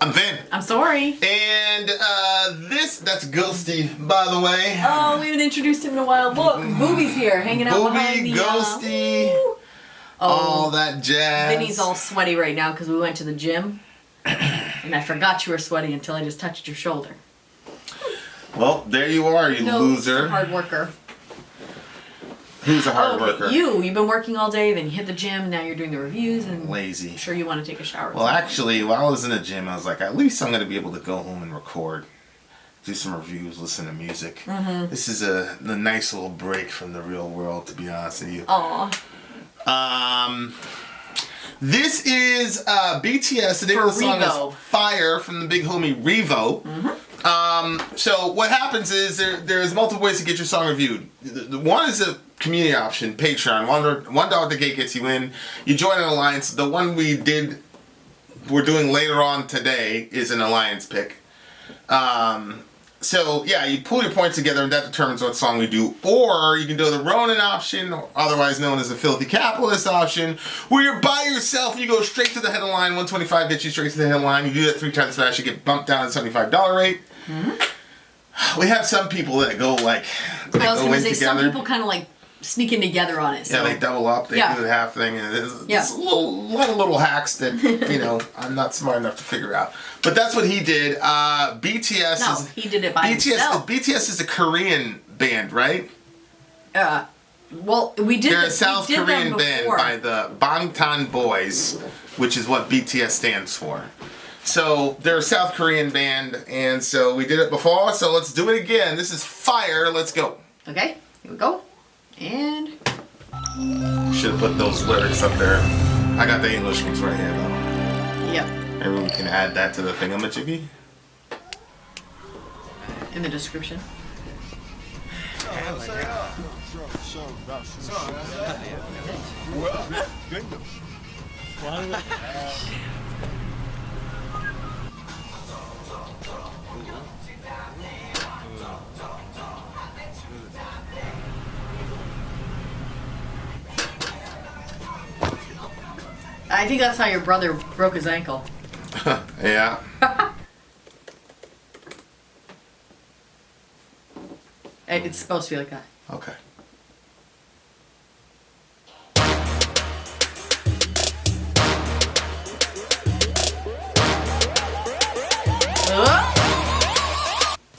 I'm Vin. I'm Sori. And that's Ghosty, by the way. Oh, we haven't introduced him in a while. Look, Booby's here, hanging out behind the... Ghosty, all that jazz. Vinny's all sweaty right now because we went to the gym. And I forgot you were sweaty until I just touched your shoulder. Well, there you are, you loser. Hard worker. Who's a hard worker? You've been working all day, then you hit the gym, now you're doing the reviews, and lazy. I'm sure you want to take a shower. Well, actually, while I was in the gym, I was like, at least I'm going to be able to go home and record, do some reviews, listen to music. Mm-hmm. This is a nice little break from the real world, to be honest with you. Aw. This is BTS. The name of the song is Fire from the big homie Revo. Mm-hmm. So what happens is there's multiple ways to get your song reviewed. The one is a community option, Patreon. $1 the gate gets you in. You join an alliance. The one we're doing later on today is an alliance pick. So yeah, you pull your points together and that determines what song we do. Or you can do the Ronin option, otherwise known as the Filthy Capitalist option, where you're by yourself and you go straight to the headline. 125 gets you straight to the headline. You do that 3 times fast, you get bumped down to the $75 rate. Mm-hmm. We have some people that go like, I was going to say, some people kind of like sneaking together on it. So. Yeah, they double up, they do the half thing, and there's a lot of little hacks that, I'm not smart enough to figure out. But that's what he did. BTS he did it by himself. BTS is a Korean band, right? Well, we did. They're a South Korean band by the Bangtan Boys, which is what BTS stands for. So they're a South Korean band, and so we did it before, so let's do it again. This is Fire. Let's go. Okay, here we go. And should have put those lyrics up there. I got the English ones right here, though. Yep. Maybe we can add that to the thingamajiggy. In the description. I think that's how your brother broke his ankle. Yeah. It's supposed to be like that. Okay.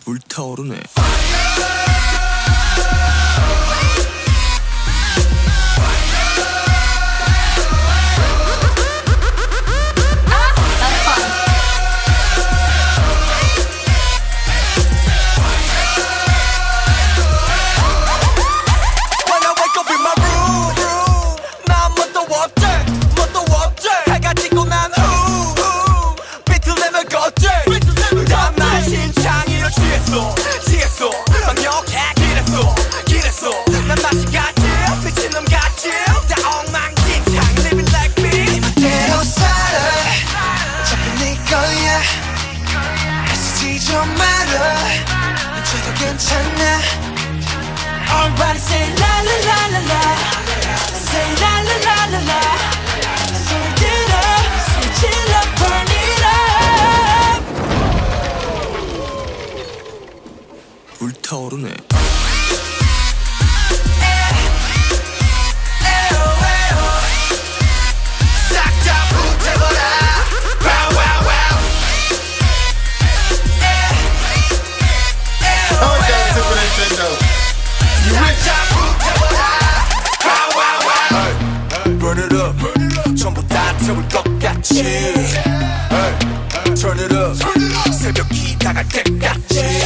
불타오르네. Everybody say la la la la la, say la la la la la. So get up, switch it up, burn it up. 불타오르네. Burn it up, 전부 다 태울 것 같이. Turn it up, 새벽이 다갈 때까지.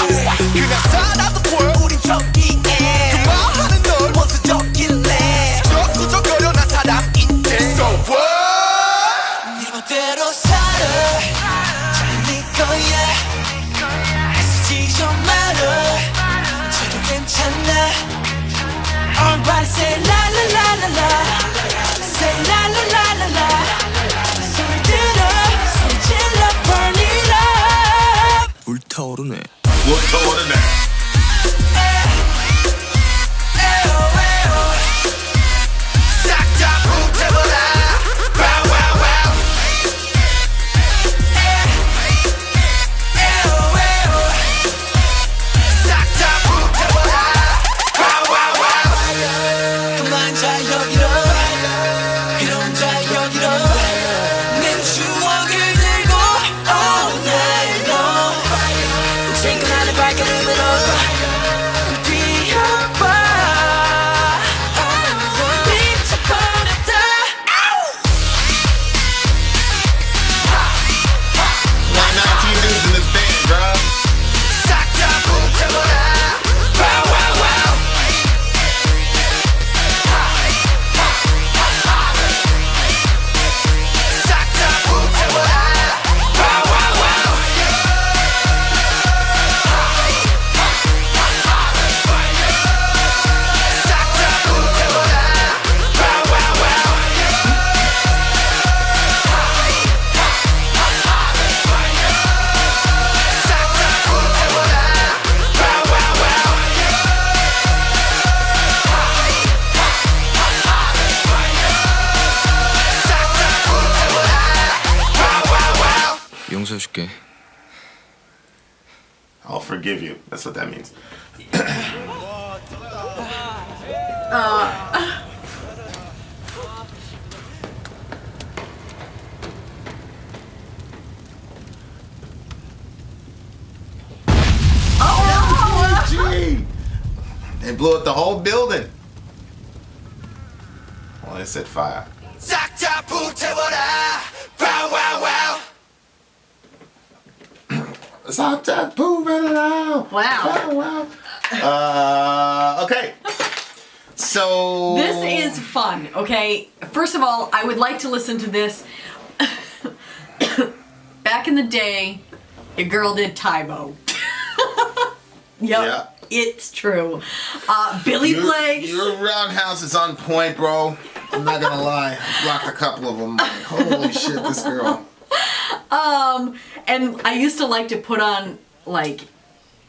그냥 살아도 보여 우린 저기에. 그만하는 널 원수적일래. 수적거려 난 사람인데. So what? 네 멋대로 살아. 잘 네 거야. 애쓰지 좀 말아. 저도 괜찮아. Everybody say la la la la la, say la la la la la. So we did up, switch it up, burn it up. 불타오르네. 불타오르네. 싹 다 불태워라. Wow wow wow. 용서해줄게. I'll forgive you. That's what that means. Gee. They blew up the whole building. Well, they set fire. 싹다 불태워라. Wow, wow, wow. Stop that moving around. Wow. Okay. So This is fun, okay? First of all, I would like to listen to this. Back in the day, your girl did Tybo. Yep, Yeah. it's true. Billy Blanks. Your roundhouse is on point, bro. I'm not gonna lie. I blocked a couple of them. Like, holy shit, this girl. And I used to like to put on like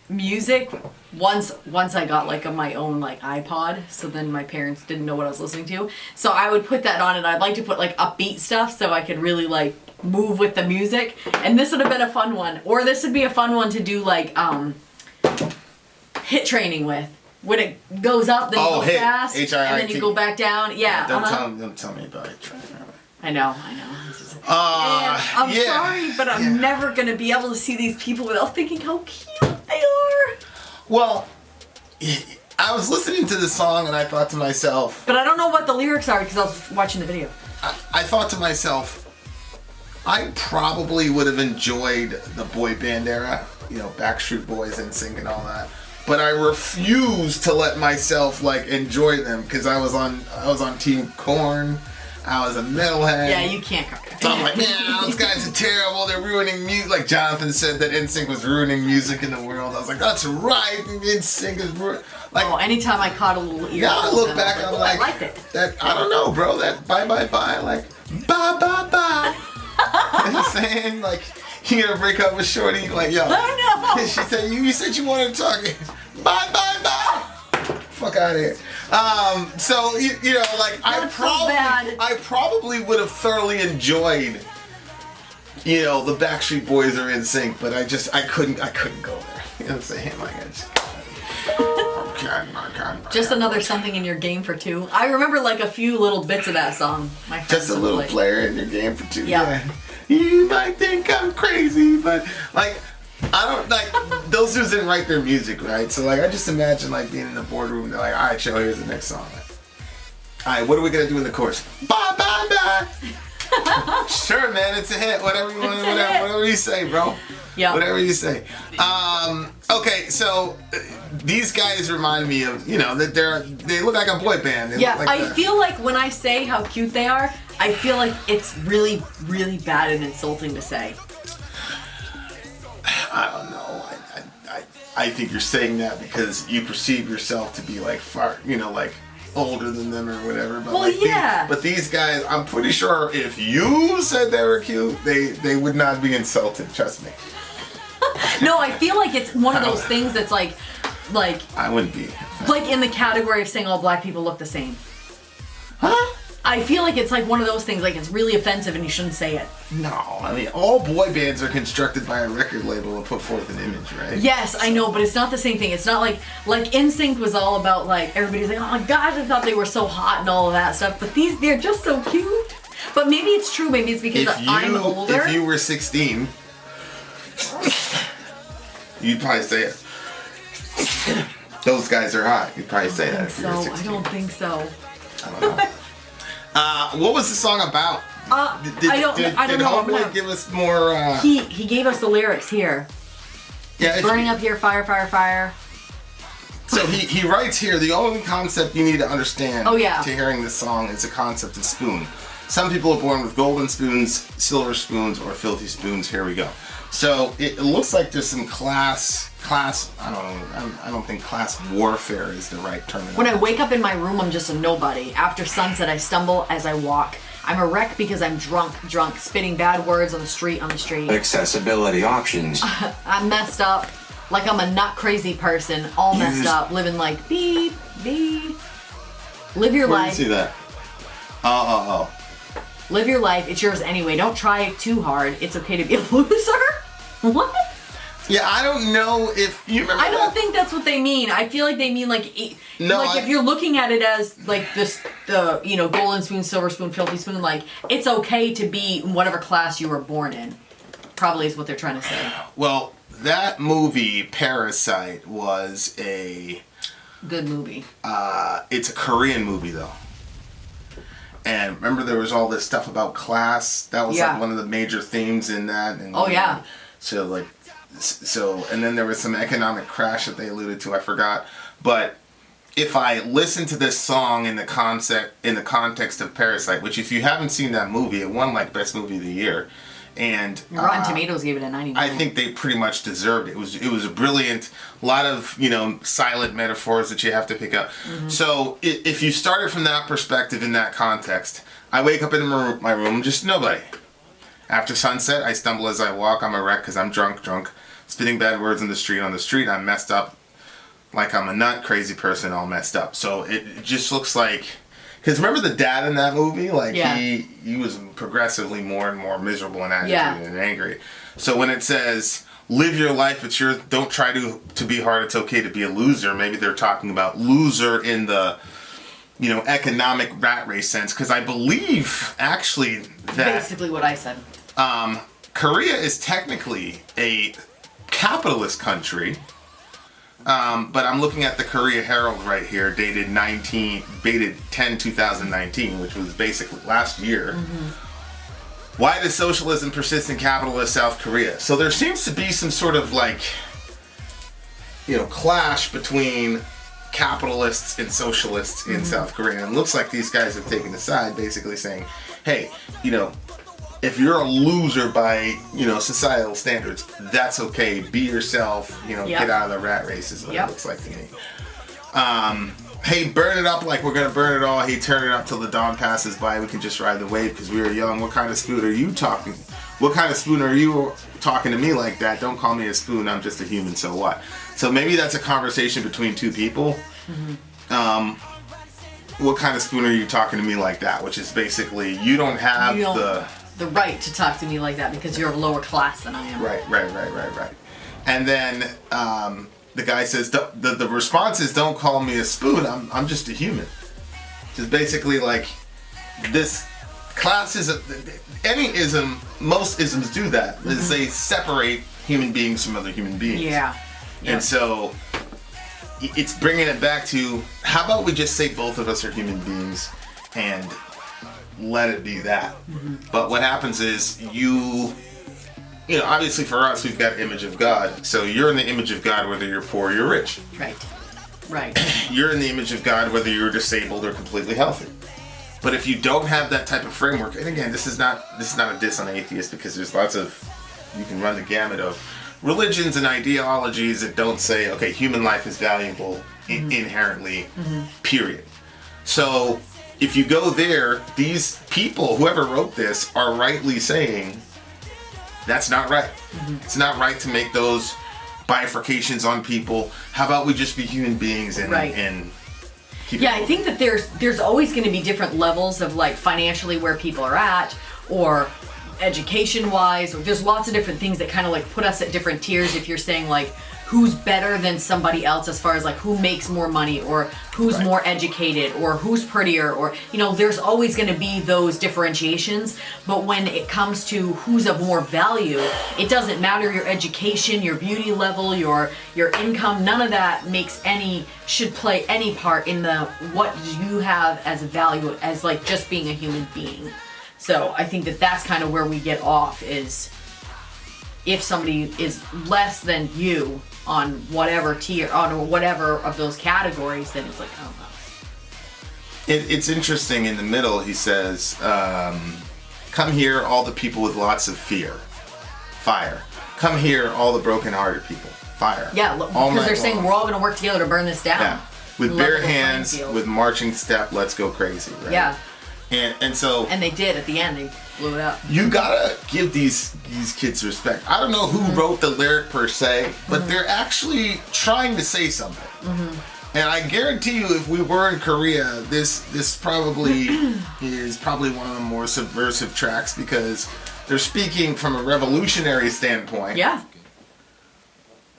music once I got like my own like iPod, so then my parents didn't know what I was listening to. So I would put that on, and I'd like to put like upbeat stuff so I could really like move with the music. And this would have been a fun one. Or this would be a fun one to do like hit training with. When it goes up, then you go hit. fast, HIIT. and then you go back down. Yeah. Don't tell me about it. I know. And I'm yeah. sorry, but I'm never gonna be able to see these people without thinking how cute they are. Well, I was listening to the song and I thought to myself, But I don't know what the lyrics are because I was watching the video. I thought to myself, I probably would have enjoyed the boy band era, you know, Backstreet Boys and NSYNC and all that. But I refused to let myself like enjoy them because I was on Team Korn. I was a metalhead. Yeah, you can't cover it. So I'm like, man, those guys are terrible. They're ruining music. Like Jonathan said that NSYNC was ruining music in the world. I was like, that's right. NSYNC is like. Oh, anytime I caught a little ear. Yeah, I look back. I'm like, I liked it. That I don't know, bro. That bye, like bye. You know what I'm saying? Like, you gonna break up with Shorty? Like, yo. Oh no. She said, you said you wanted to talk. Bye. Fuck out of here. So you know, like I probably would have thoroughly enjoyed, you know, the Backstreet Boys are NSYNC, but I couldn't go there. You know what I'm saying? Like I can't. Just another something in your game for two. I remember like a few little bits of that song. My friends Just a would little play. player in your game for two. Yeah. You might think I'm crazy, but like I don't like those dudes didn't write their music, right? So like I just imagine like being in the boardroom. They're like, all right, Joe, here's the next song. All right, what are we gonna do in the chorus? Bye. Sure, man, it's a hit. Whatever you want, whatever you say, bro. Yeah. Whatever you say. Okay, so these guys remind me of, you know, that they look like a boy band. They Yeah, look like I feel like when I say how cute they are, I feel like it's really, really bad and insulting to say. I don't know. I think you're saying that because you perceive yourself to be like far, you know, like older than them or whatever. But Well, like yeah. But these guys, I'm pretty sure if you said they were cute, they would not be insulted. Trust me. No, I feel like it's one of those things that's like I wouldn't be. like in the category of saying all black people look the same. Huh? I feel like it's like one of those things, like it's really offensive and you shouldn't say it. No, I mean all boy bands are constructed by a record label and put forth an image, right? Yes, I know, but it's not the same thing. It's not like NSYNC was all about like everybody's like, oh my gosh, I thought they were so hot and all of that stuff. But they're just so cute. But maybe it's true. Maybe it's because I'm older. If you were 16, you'd probably say it. Those guys are hot. You'd probably say that if you were 16. I don't think so. I don't know. What was the song about? I don't know. Homeboy give us more? He gave us the lyrics here. Yeah, Burning up here, fire, fire, fire. So he writes here, the only concept you need to understand to hearing this song is the concept of spoon. Some people are born with golden spoons, silver spoons, or filthy spoons. Here we go. So it looks like there's some class. I don't think class warfare is the right term. When I wake up in my room, I'm just a nobody. After sunset, I stumble as I walk. I'm a wreck because I'm drunk, spitting bad words on the street. Accessibility options. I'm messed up, like I'm a nut crazy person, all messed up, living like beep. Live your Where life. do you see that? live your life. It's yours anyway. Don't try too hard. It's okay to be a loser. What? Yeah, I don't know if you remember. I don't think that's what they mean. I feel like they mean like, if you're looking at it as like the golden spoon, silver spoon, filthy spoon, like it's okay to be in whatever class you were born in. Probably is what they're trying to say. Well, that movie Parasite was a good movie. It's a Korean movie though. And remember there was all this stuff about class. That was like one of the major themes in that. And, So and then there was some economic crash that they alluded to. I forgot, but if I listen to this song in the context of Parasite, which if you haven't seen that movie, it won like best movie of the year, and Rotten Tomatoes gave it a 99. I think they pretty much deserved it. It was a brilliant, lot of silent metaphors that you have to pick up. Mm-hmm. So if you started from that perspective in that context, I wake up in my room, just nobody. After sunset, I stumble as I walk. I'm a wreck because I'm drunk, spitting bad words on the street. I'm messed up, like I'm a nut, crazy person, all messed up. So it just looks like, because remember the dad in that movie? Like he was progressively more and more miserable and agitated and angry. So when it says, live your life, it's yours, don't try to be hard, it's okay to be a loser, maybe they're talking about loser in the economic rat race sense, because I believe actually that basically what I said. Korea is technically a capitalist country, but I'm looking at the Korea Herald right here, dated 10/2019, which was basically last year. Mm-hmm. Why does socialism persist in capitalist South Korea? So there seems to be some sort of clash between capitalists and socialists in South Korea. And it looks like these guys have taken a side, basically saying, hey, if you're a loser by, societal standards, that's okay. Be yourself, get out of the rat race is what it looks like to me. Hey, burn it up like we're going to burn it all. Hey, turn it up till the dawn passes by. We can just ride the wave because we were young. What kind of spoon are you talking? What kind of spoon are you talking to me like that? Don't call me a spoon. I'm just a human. So what? So maybe that's a conversation between two people. Mm-hmm. What kind of spoon are you talking to me like that? Which is basically, you don't have the right to talk to me like that because you're of lower class than I am. Right. And then the guy says, the response is, don't call me a spoon, I'm just a human. Just basically like, this class is any ism, most isms do that, is they separate human beings from other human beings. Yeah. And so, it's bringing it back to, how about we just say both of us are human beings and let it be that. Mm-hmm. But what happens is obviously for us, we've got image of God. So you're in the image of God whether you're poor or you're rich. Right. You're in the image of God whether you're disabled or completely healthy. But if you don't have that type of framework, and again, this is not a diss on atheists, because there's you can run the gamut of religions and ideologies that don't say, okay, human life is valuable inherently, period. So if you go there, these people, whoever wrote this, are rightly saying that's not right. Mm-hmm. It's not right to make those bifurcations on people. How about we just be human beings and keep it I think that there's always going to be different levels of financially where people are at, or education wise, or there's lots of different things that kind of put us at different tiers. If you're saying who's better than somebody else as far as who makes more money, or who's more educated, or who's prettier, or there's always going to be those differentiations. But when it comes to who's of more value, it doesn't matter your education, your beauty level, your income. None of that should play any part in what you have as a value as just being a human being. So I think that's kind of where we get off, is if somebody is less than you on whatever tier, on whatever of those categories, then it's oh no. It's interesting, in the middle he says, come here all the people with lots of fear, fire. Come here all the broken-hearted people, fire. Yeah, because they're saying we're all going to work together to burn this down. Yeah. With bare hands, with marching step, let's go crazy, right? Yeah. And so... And they did at the end, they blew it up. You gotta give these kids respect. I don't know who wrote the lyric per se, but they're actually trying to say something. And I guarantee you, if we were in Korea, this probably is probably one of the more subversive tracks because they're speaking from a revolutionary standpoint. Yeah.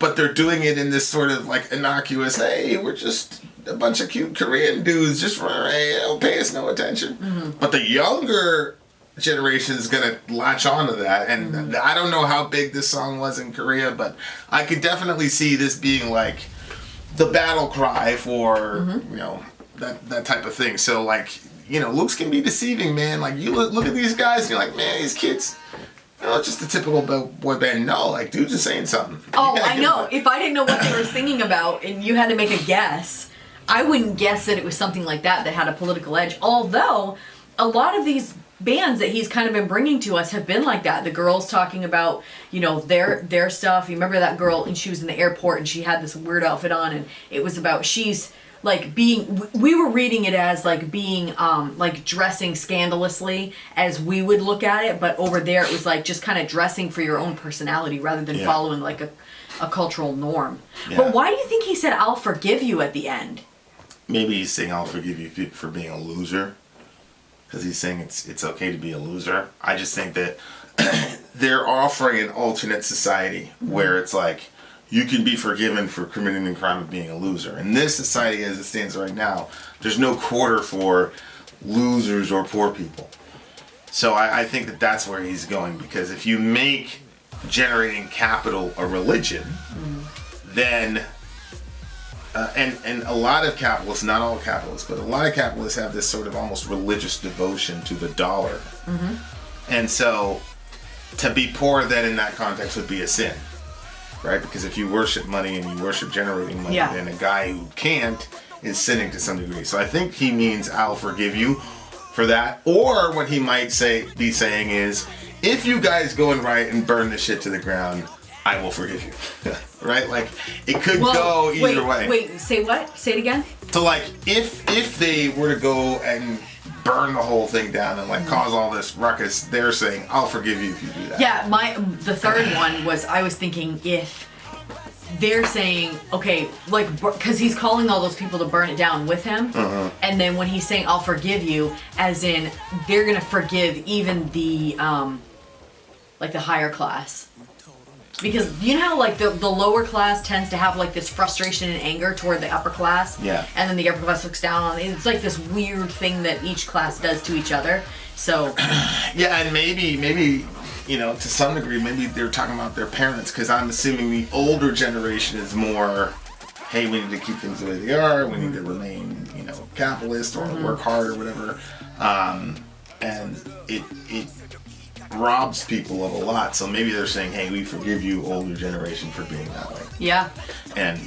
But they're doing it in this sort of like innocuous, hey, we're just a bunch of cute Korean dudes, just hey, don't pay us no attention. Mm-hmm. But the younger generation is going to latch onto that. And I don't know how big this song was in Korea, but I could definitely see this being like the battle cry for, you know, that type of thing. So like, you know, looks can be deceiving, man. Like you look at these guys and you're like, man, these kids, you know, it's just a typical boy band. No, like dude's just saying something. Oh, I know. If I didn't know what they were singing about and you had to make a guess, I wouldn't guess that it was something like that had a political edge. Although a lot of these bands that he's kind of been bringing to us have been like that. The girls talking about, you know, their stuff. You remember that girl, and she was in the airport and she had this weird outfit on, and it was about she's like being, we were reading it as like being like dressing scandalously as we would look at it, but over there it was like just kind of dressing for your own personality rather than following like a cultural norm. But why do you think he said I'll forgive you at the end? Maybe he's saying I'll forgive you for being a loser. Because he's saying it's okay to be a loser. I just think that they're offering an alternate society where it's like you can be forgiven for committing the crime of being a loser. In this society as it stands right now, there's no quarter for losers or poor people. So I think that that's where he's going, because if you make generating capital a religion, then and a lot of capitalists, not all capitalists, but a lot of capitalists have this sort of almost religious devotion to the dollar. And so to be poor then in that context would be a sin, right? Because if you worship money and you worship generating money, then a guy who can't is sinning to some degree. So I think he means I'll forgive you for that. Or what he might be saying is, if you guys go and riot and burn this shit to the ground, I will forgive you. Right? Like, it could go either way. Wait, say what? Say it again? So, like, if they were to go and burn the whole thing down and, like, cause all this ruckus, they're saying, I'll forgive you if you do that. Yeah, the third one was, I was thinking if they're saying, okay, like, because he's calling all those people to burn it down with him, and then when he's saying, I'll forgive you, as in, they're going to forgive even the, like, the higher class. Because you know how like the lower class tends to have like this frustration and anger toward the upper class? Yeah. And then the upper class looks down on it. It's like this weird thing that each class does to each other. So yeah, and maybe you know, to some degree, maybe they're talking about their parents, because I'm assuming the older generation is more, hey, we need to keep things the way they are, we need to remain, you know, capitalist or work hard or whatever. And it robs people of a lot, so maybe they're saying, hey, we forgive you, older generation, for being that way. Yeah. And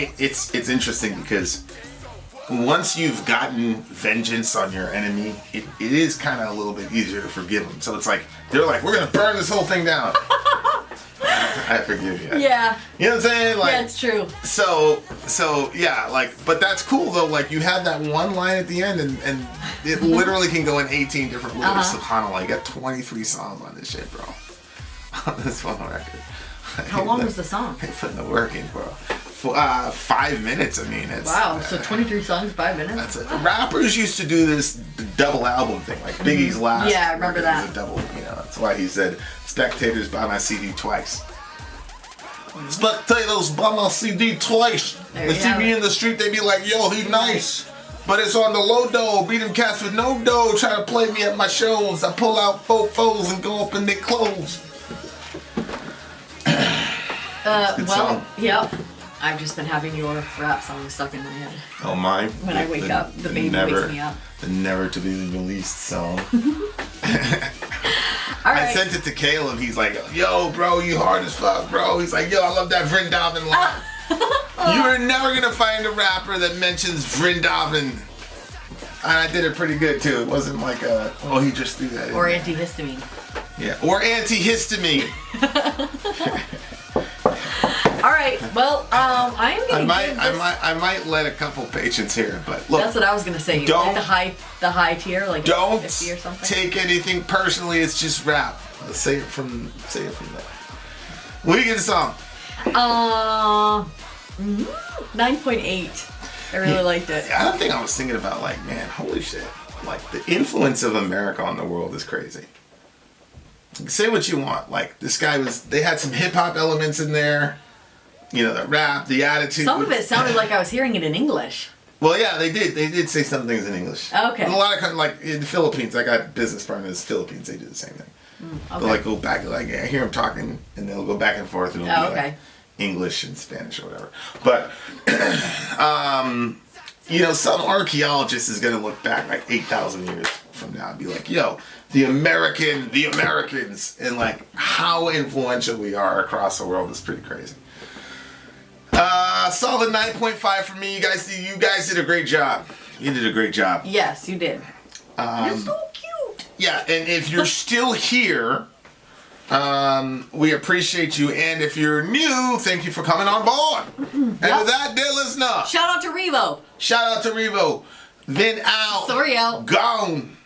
it's interesting because once you've gotten vengeance on your enemy, it is kind of a little bit easier to forgive them. So it's like, they're like, we're gonna burn this whole thing down. I forgive you. Yeah. You know what I'm saying? Like, yeah, it's true. So yeah, like, but that's cool though. Like, you have that one line at the end, and it literally can go in 18 different ways. SubhanAllah, you got 23 songs on this shit, bro. On this one record. How long was the song? They putting the work in, bro. 5 minutes. I mean, it's wow. So 23 songs, 5 minutes. That's it. Rappers used to do this double album thing, like Biggie's last. Yeah, I remember that. Was a double. You know, that's why he said, "Spectators buy my CD twice." Spectators buy my CD twice. They see me in the street, they be like, "Yo, he nice." But it's on the low dough. Beat them cats with no dough trying to play me at my shows. I pull out foes and go up in their clothes. Well, song. yep. I've just been having your rap song stuck in my head. Oh, mine? When I wake up, the baby wakes me up. The never to be released song. All right. I sent it to Caleb. He's like, yo, bro, you hard as fuck, bro. He's like, yo, I love that Vrindavan line. You are never going to find a rapper that mentions Vrindavan. And I did it pretty good, too. It wasn't like a, oh, he just threw that in. Or antihistamine. Yeah, or antihistamine. All right. Well, I am going to I might let a couple patients hear it, but look. That's what I was going to say. Don't, the high tier, like don't 50 or something. Take anything personally. It's just rap. Let's say it from there. What do you get a song? 9.8. I really liked it. The other thing I was thinking about, like, man, holy shit. Like, the influence of America on the world is crazy. Say what you want. Like, this guy they had some hip hop elements in there. You know, the rap, the attitude. Some of it sounded like I was hearing it in English. Well, yeah, they did. They did say some things in English. Okay. And a lot of, like, in the Philippines, I got business partners in the Philippines, they do the same thing. Okay. They'll, like, go back, like, I hear them talking, and they'll go back and forth, and it'll be, okay. like, English and Spanish or whatever. But, you know, some archaeologist is going to look back, like, 8,000 years from now and be like, yo, the Americans, and, like, how influential we are across the world is pretty crazy. Solid 9.5 for me. You guys did a great job. You did a great job. Yes, you did. You're so cute. Yeah, and if you're still here, we appreciate you. And if you're new, thank you for coming on board. And with that, dear listener, Shout out to Revo. shout out to Revo. Then out. Sori out. Gone.